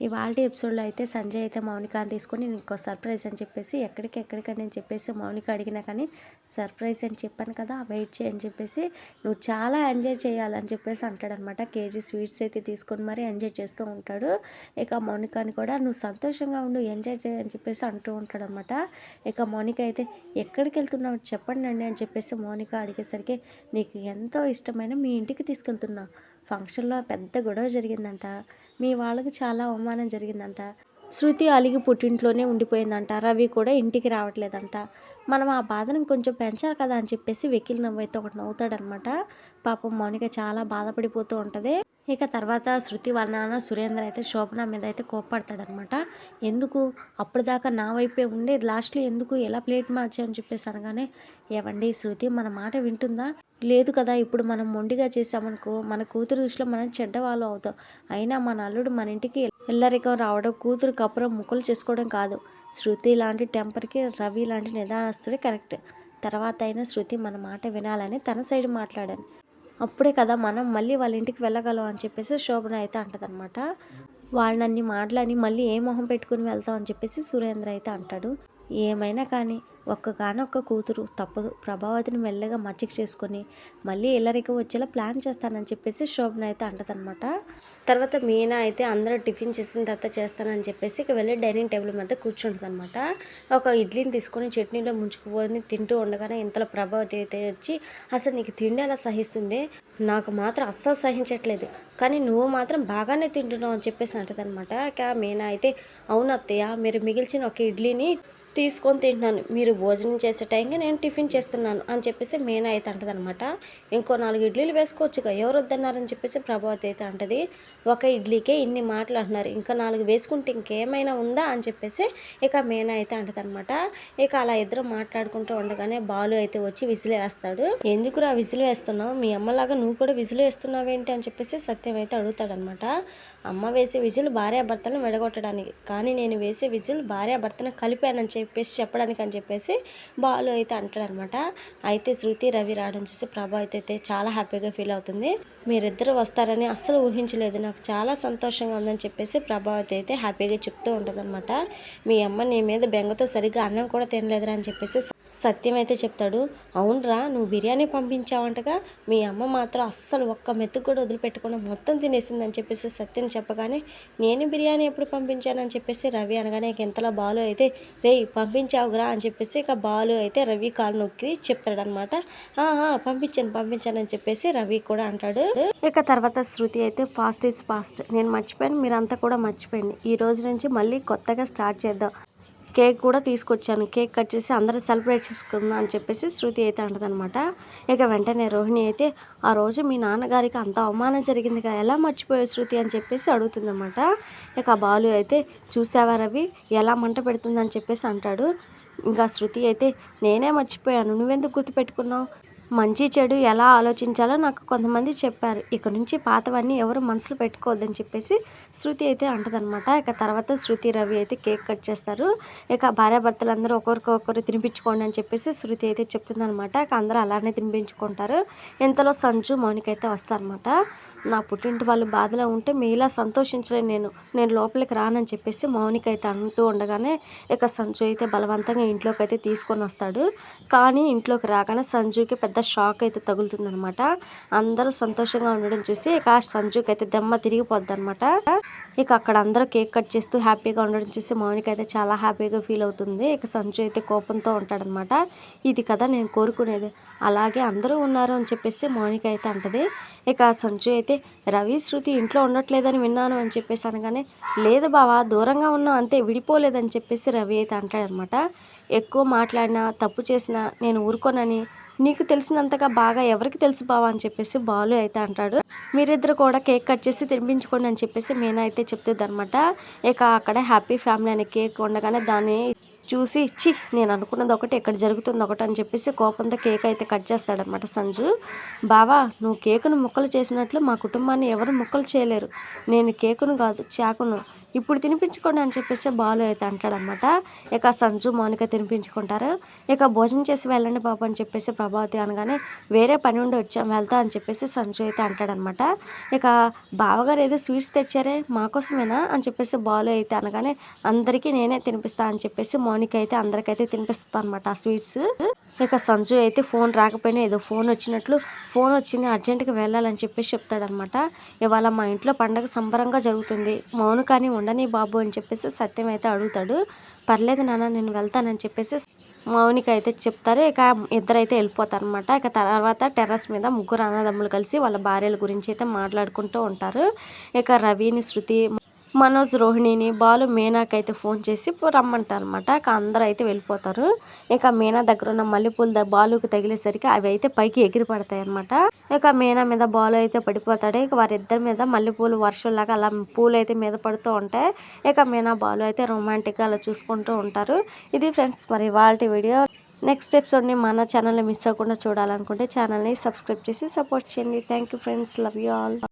ఇవాల్టి ఎపిసోడ్లో అయితే సంజయ్ అయితే మౌనికాని తీసుకొని నీకు సర్ప్రైజ్ అని చెప్పేసి ఎక్కడికని చెప్పేసి మౌనిక అడిగినా కానీ సర్ప్రైజ్ అని చెప్పాను కదా వెయిట్ చేయని చెప్పేసి నువ్వు చాలా ఎంజాయ్ చేయాలని చెప్పేసి అంటాడనమాట. కేజీ స్వీట్స్ అయితే తీసుకొని మరీ ఎంజాయ్ చేస్తూ ఉంటాడు. ఇక మౌనికాని కూడా నువ్వు సంతోషంగా ఉండు ఎంజాయ్ చేయని చెప్పేసి అంటూ ఉంటాడనమాట. ఇక మౌనిక అయితే ఎక్కడికి వెళ్తున్నావు చెప్పండి అండి అని చెప్పేసి మౌనిక అడిగేసరికి నీకు ఎంతో ఇష్టమైన మీ ఇంటికి తీసుకెళ్తున్నా. ఫంక్షన్లో పెద్ద గొడవ జరిగిందంట, మీ వాళ్ళకి చాలా అవమానం జరిగిందంట, శృతి అలిగి పుట్టింట్లోనే ఉండిపోయిందంట, రవి కూడా ఇంటికి రావట్లేదంట, మనం ఆ బాధను కొంచెం పెంచాలి కదా అని చెప్పేసి వెకిల్ నవ్వైతే ఒకటి నవ్వుతాడనమాట. పాపం మౌనిక చాలా బాధపడిపోతూ ఉంటుంది. ఇక తర్వాత శృతి వాళ్ళ నాన్న సురేంద్ర అయితే శోభన మీద అయితే కోప్పడతాడనమాట. ఎందుకు అప్పుడు దాకా నా వైపే ఉండి లాస్ట్లో ఎందుకు ఎలా ప్లేట్ మార్చామని చెప్పేసి అనగానే, ఏవండి శృతి మన మాట వింటుందా లేదు కదా, ఇప్పుడు మనం మొండిగా చేసామనుకో మన కూతురు దృష్టిలో మనం చెడ్డవాళ్ళు అవుతాం. అయినా మన అల్లుడు మన ఇంటికి ఎల్లరికం రావడం కూతురు కప్పురం ముక్కలు చేసుకోవడం కాదు. శృతి లాంటి టెంపర్కి రవి లాంటి నిదానస్తుడే కరెక్ట్. తర్వాత అయినా శృతి మన మాట వినాలని తన సైడ్ మాట్లాడాను, అప్పుడే కదా మనం మళ్ళీ వాళ్ళ ఇంటికి వెళ్ళగలం అని చెప్పేసి శోభన అయితే అంటదనమాట. వాళ్ళని మాటలని మళ్ళీ ఏ మొహం పెట్టుకుని వెళ్తాం అని చెప్పేసి సురేంద్ర అయితే అంటాడు. ఏమైనా కానీ ఒక్కగానొక్క కూతురు తప్పదు, ప్రభావతిని మెల్లగా మచ్చిక చేసుకొని మళ్ళీ ఇల్లరికి వచ్చేలా ప్లాన్ చేస్తానని చెప్పేసి శోభన అయితే అంటదనమాట. తర్వాత మీనా అయితే అందరూ టిఫిన్ చేసిన తర్వాత చేస్తానని చెప్పేసి ఇక వెళ్ళి డైనింగ్ టేబుల్ మీద కూర్చుంటుంది అనమాట. ఒక ఇడ్లీని తీసుకొని చట్నీలో ముంచుకుపోయి తింటూ ఉండగానే ఇంతలో ప్రభావతి అయితే వచ్చి, అసలు నీకు తిండి ఎలా సహిస్తుంది, నాకు మాత్రం అస్సలు సహించట్లేదు, కానీ నువ్వు మాత్రం బాగానే తింటున్నావు అని చెప్పేసి అంటదనమాట. ఇక మీనా అయితే అవును అత్తయ్య, మీరు మిగిల్చిన ఒక ఇడ్లీని తీసుకొని తింటున్నాను, మీరు భోజనం చేసే టైంకి నేను టిఫిన్ చేస్తున్నాను అని చెప్పేసి మీనా అయితే అంటదనమాట. ఇంకో 4 ఇడ్లీలు వేసుకోవచ్చుగా ఎవరు వద్దన్నారని చెప్పేసి ప్రభావతి అయితే అంటది. ఒక ఇడ్లీకే ఇన్ని మాటలు అంటున్నారు, ఇంకా 4 వేసుకుంటే ఇంకేమైనా ఉందా అని చెప్పేసి ఇక మీనా అయితే అంటదనమాట. ఇక అలా ఇద్దరు మాట్లాడుకుంటూ ఉండగానే బాలు అయితే వచ్చి విజిల్ వేస్తాడు. ఎందుకురా విజిల్ వేస్తున్నావు, మీ అమ్మలాగా నువ్వు కూడా విజిల్ వేస్తున్నావేంటి అని చెప్పేసి సత్యం అయితే అడుగుతాడనమాట. అమ్మ వేసే విజిల్ భార్యాభర్తను విడగొట్టడానికి, కానీ నేను వేసే విజిల్ భార్యాభర్తను కలిపానని చెప్పేసి చెప్పడానికి అని చెప్పేసి బాలు అయితే అంటాడనమాట. అయితే శృతి రవి రావడం చూసి ప్రభావిత అయితే చాలా హ్యాపీగా ఫీల్ అవుతుంది. మీరిద్దరు వస్తారని అస్సలు ఊహించలేదు, నాకు చాలా సంతోషంగా ఉందని చెప్పేసి ప్రభావతి అయితే హ్యాపీగా చెప్తూ ఉంటుందన్నమాట. మీ అమ్మ నీ మీద బెంగతో సరిగ్గా అన్నం కూడా తినలేదురా అని చెప్పేసి సత్యం అయితే చెప్తాడు. అవునరా, నువ్వు బిర్యానీ పంపించావంటగా, మీ అమ్మ మాత్రం అస్సలు ఒక్క మెతుకు కూడా వదిలిపెట్టకుండా మొత్తం తినేసిందని చెప్పేసి సత్యం చెప్పగానే, నేను బిర్యానీ ఎప్పుడు పంపించానని చెప్పేసి రవి అనగానే ఇంతలో బాలు అయితే రేయ్ పంపించావురా అని చెప్పేసి ఇక బాలు అయితే రవి కాలు నొక్కి చెప్తాడనమాట. పంపించానని చెప్పేసి రవి కూడా అంటాడు. ఇక తర్వాత శృతి అయితే ఫాస్ట్ ఈజ్ ఫాస్ట్, నేను మర్చిపోయాను, మీరంతా కూడా మర్చిపోయింది, ఈ రోజు నుంచి మళ్ళీ కొత్తగా స్టార్ట్ చేద్దాం, కేక్ కూడా తీసుకొచ్చాను, కేక్ కట్ చేసి అందరూ సెలబ్రేట్ చేసుకుందాం అని చెప్పేసి శృతి అయితే అంటదనమాట. ఇక వెంటనే రోహిణి అయితే ఆ రోజు మీ నాన్నగారికి అంత అవమానం జరిగిందిగా ఎలా మర్చిపోయావు శృతి అని చెప్పేసి అడుగుతుందన్నమాట. ఇక బాలు అయితే చూసావా రవి ఎలా మంట పెడుతుందని చెప్పేసి అంటాడు. ఇంకా శృతి అయితే నేనే మర్చిపోయాను, నువ్వెందుకు గుర్తుపెట్టుకున్నావు, మంచి చెడు ఎలా ఆలోచించాలో నాకు కొంతమంది చెప్పారు, ఇక నుంచి పాతవన్నీ ఎవరు మనసులో పెట్టుకోవద్దని చెప్పేసి శృతి అయితే అంటదనమాట. ఇక తర్వాత శృతి రవి అయితే కేక్ కట్ చేస్తారు. ఇక భార్యాభర్తలు అందరూ ఒకరికొకరు తినిపించుకోండి అని చెప్పేసి శృతి అయితే చెప్తుందనమాట. ఇక అందరూ అలానే తినిపించుకుంటారు. ఇంతలో సంజు మౌనిక అయితే వస్తారనమాట. నా పుట్టింటి వాళ్ళు బాధలో ఉంటే మీలా సంతోషించలేను, నేను లోపలికి రానని చెప్పేసి మౌనిక అయితే అంటూ ఉండగానే ఇక సంజు అయితే బలవంతంగా ఇంట్లోకి అయితే తీసుకొని వస్తాడు. కానీ ఇంట్లోకి రాగానే సంజుకి పెద్ద షాక్ అయితే తగులుతుందనమాట. అందరూ సంతోషంగా ఉండడం చూసి ఇక సంజుకి అయితే దెమ్మ తిరిగిపోద్ది అనమాట. ఇక అక్కడ అందరూ కేక్ కట్ చేస్తూ హ్యాపీగా ఉండడం చూసి మౌనిక అయితే చాలా హ్యాపీగా ఫీల్ అవుతుంది. ఇక సంజు అయితే కోపంతో ఉంటాడనమాట. ఇది కదా నేను కోరుకునేది, అలాగే అందరూ ఉన్నారు అని చెప్పేసి మౌనిక అయితే అంటది. ఇక సంజు అయితే రవి శృతి ఇంట్లో ఉండట్లేదని విన్నాను అని చెప్పేసి అనగానే, లేదు బావా దూరంగా ఉన్నా అంతే, విడిపోలేదని చెప్పేసి రవి అయితే అంటాడనమాట. ఎక్కువ మాట్లాడినా తప్పు చేసినా నేను ఊరుకోనని నీకు తెలిసినంతగా బాగా ఎవరికి తెలుసు బావా అని చెప్పేసి బాలు అయితే అంటాడు. మీరిద్దరు కూడా కేక్ కట్ చేసి తినిపించుకోండి అని చెప్పేసి మీనా అయితే చెప్తుంది అనమాట. ఇక అక్కడ హ్యాపీ ఫ్యామిలీ అనే కేక్ ఉండగానే దాన్ని చూసి ఇచ్చి నేను అనుకున్నది ఒకటి ఇక్కడ జరుగుతుంది ఒకటి అని చెప్పేసి కోపంతో కేక్ అయితే కట్ చేస్తాడనమాట సంజు. బావా నువ్వు కేకును ముక్కలు చేసినట్లు మా కుటుంబాన్ని ఎవరు ముక్కలు చేయలేరు, నేను కేకును కాదు చాకును, ఇప్పుడు తినిపించుకోండి అని చెప్పేసి బాలు అయితే అంటాడనమాట. ఇక సంజు మౌనిక తినిపించుకుంటారు. ఇక భోజనం చేసి వెళ్ళండి బాబు అని చెప్పేసి ప్రభావతి అనగానే వేరే పని ఉండి వచ్చాం వెళ్తా అని చెప్పేసి సంజు అయితే అంటాడనమాట. ఇక బావగారు ఏదో స్వీట్స్ తెచ్చారే మాకోసమేనా అని చెప్పేసి బాలు అయితే అనగానే అందరికీ నేనే తినిపిస్తా అని చెప్పేసి మౌనిక అయితే అందరికైతే తినిపిస్తా అనమాట ఆ స్వీట్స్. ఇక సంజు అయితే ఫోన్ రాకపోయినా ఏదో ఫోన్ వచ్చినట్లు ఫోన్ వచ్చింది అర్జెంటుగా వెళ్ళాలని చెప్పేసి చెప్తాడనమాట. ఇవాళ మా ఇంట్లో పండగ సంబరంగా జరుగుతుంది మౌను కానీ ఉండని బాబు అని చెప్పేసి సత్యం అయితే అడుగుతాడు. పర్లేదు నాన్న నేను వెళ్తానని చెప్పేసి మౌనిక అయితే చెప్తారు. ఇక ఇద్దరైతే వెళ్ళిపోతారు అనమాట. ఇక తర్వాత టెర్రస్ మీద ముగ్గురు అన్నదమ్ములు కలిసి వాళ్ళ భార్యల గురించి అయితే మాట్లాడుకుంటూ ఉంటారు. ఇక రవిని, శృతి, మనోజ్, రోహిణిని, బాలు, మీనాకి అయితే ఫోన్ చేసి రమ్మంటారు అనమాట. ఇక అందరూ అయితే వెళ్ళిపోతారు. ఇక మీనా దగ్గర ఉన్న మల్లెపూలు బాలుకి తగిలేసరికి అవి అయితే పైకి ఎగిరి పడతాయి అనమాట. ఇక మీనా మీద బాలు అయితే పడిపోతాడు. ఇక వారిద్దరి మీద మల్లెపూలు వర్షంలాగా అలా పూలు అయితే మీద పడుతూ ఉంటాయి. ఇక మీనా బాలు అయితే రొమాంటిక్గా అలా చూసుకుంటూ ఉంటారు. ఇది ఫ్రెండ్స్ మరి వాళ్ళ వీడియో. నెక్స్ట్ ఎపిసోడ్ని మన ఛానల్ని మిస్ అవ్వకుండా చూడాలనుకుంటే ఛానల్ని సబ్స్క్రైబ్ చేసి సపోర్ట్ చేయండి. Thank you friends, love you all.